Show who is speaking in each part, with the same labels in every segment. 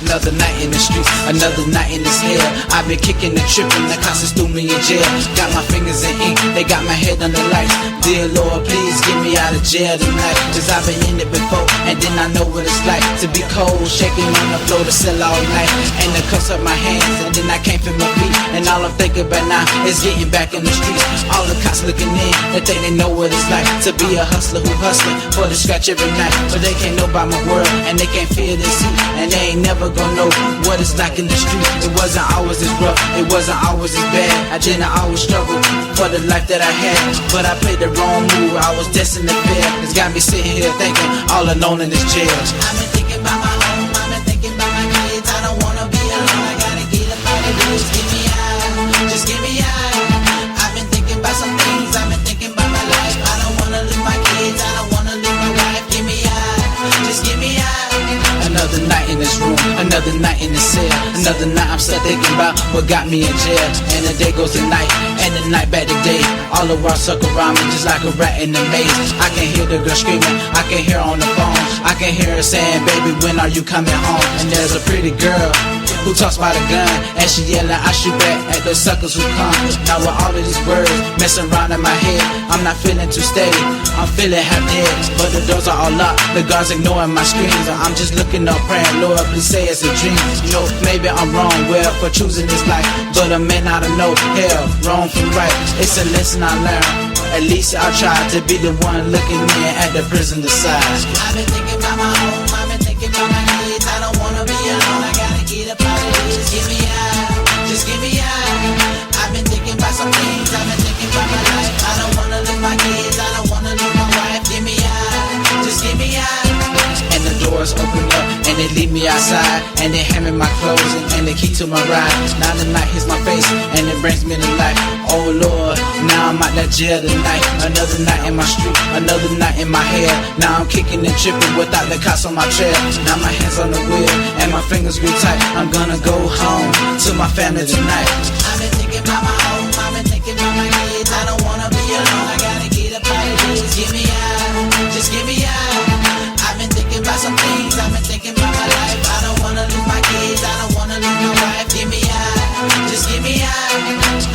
Speaker 1: Another night in the streets, another night in this hell. I've been kicking and tripping, the cops threw me in jail. Got my fingers in ink, they got my head under lights. Dear Lord, please get me out of jail tonight, cause I've been in it before, and then I know what it's like to be cold, shaking on the floor to sell all night. And the cuffs up my hands, and then I can't feel my feet. And all I'm thinking about now is getting back in the streets. All the cops looking in, they think they know what it's like to be a hustler who hustling for the scratch every night. But they can't know about my world, and they can't feel the seat, and they ain't never gonna know what it's like in the street. It wasn't always as rough, it wasn't always as bad. I didn't always struggle for the life that I had, but I played the wrong move, I was destined to fail. It's got me sitting here thinking, all alone in this jail. I've been thinking about my home, I've been thinking about my kids. I don't wanna be alone, I gotta get up out of this. Get me out, just get me out. I've been thinking about some things, I've been thinking about my life. I don't wanna lose my kids, I don't wanna lose my wife. Get me out, just get me out. Another night in this room, another night in the cell. Another night I'm still thinking about what got me in jail. And the day goes to night, and the night back to day. All the world circle around me just like a rat in the maze. I can hear the girl screaming, I can hear her on the phone. I can hear her saying, baby, when are you coming home? And there's a pretty girl who talks about a gun, and she yelling, I shoot back at those suckers who come. Now with all of these words messing around in my head, I'm not feeling too steady, I'm feeling half dead. But the doors are all locked, the guards ignoring my screams. I'm just looking up praying, Lord, please say it's a dream. You know, maybe I'm wrong, well, for choosing this life, but a man ought to know, hell, wrong from right. It's a lesson I learned, at least I'll try to be the one looking in at the prisoner's side. I've been thinking about my home, I've been thinking about my kids. I don't wanna be alone, I gotta get up out of this. Get me out, just get me out. I've been thinking about some things, I've been thinking about my life. I don't wanna lose my kids, I don't wanna lose my wife. Get me out, just get me out. And the doors open up, and they leave me outside, and they hand me my clothes and the key to my ride. Now the night hits my face, and it brings me to life. Oh Lord, now I'm out that jail tonight. Another night in my street, another night in my head. Now I'm kicking and tripping without the cops on my trail. Now my hands on the wheel, and my fingers grip tight. I'm gonna go home to my family tonight. I've been thinking about my home, I've been thinking about my kids. I don't wanna be alone, I gotta get up out of this. Get me out, just get me out. I've been thinking about some things, I've been thinking about my life. I don't wanna lose my kids, I don't wanna lose my wife. Get me out, just get me out.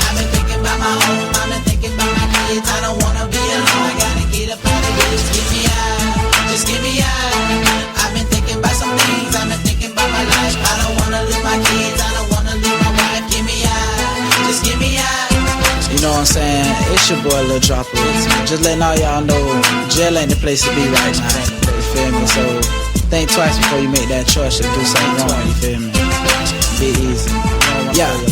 Speaker 1: I've been thinking about my home, I've been thinking about my kids. I don't wanna be alone, I gotta get up out of this. Get me out, just get me out. I've been thinking about some things, I've been thinking about my life. I don't wanna lose my kids, I don't wanna lose my wife. Get me out, just get me out. You know what I'm saying? It's your boy Lil Dropper. Just letting all y'all know, jail ain't the place to be right now. You feel me? So think twice before you make that choice to do something wrong. You feel me? Be easy. Yeah.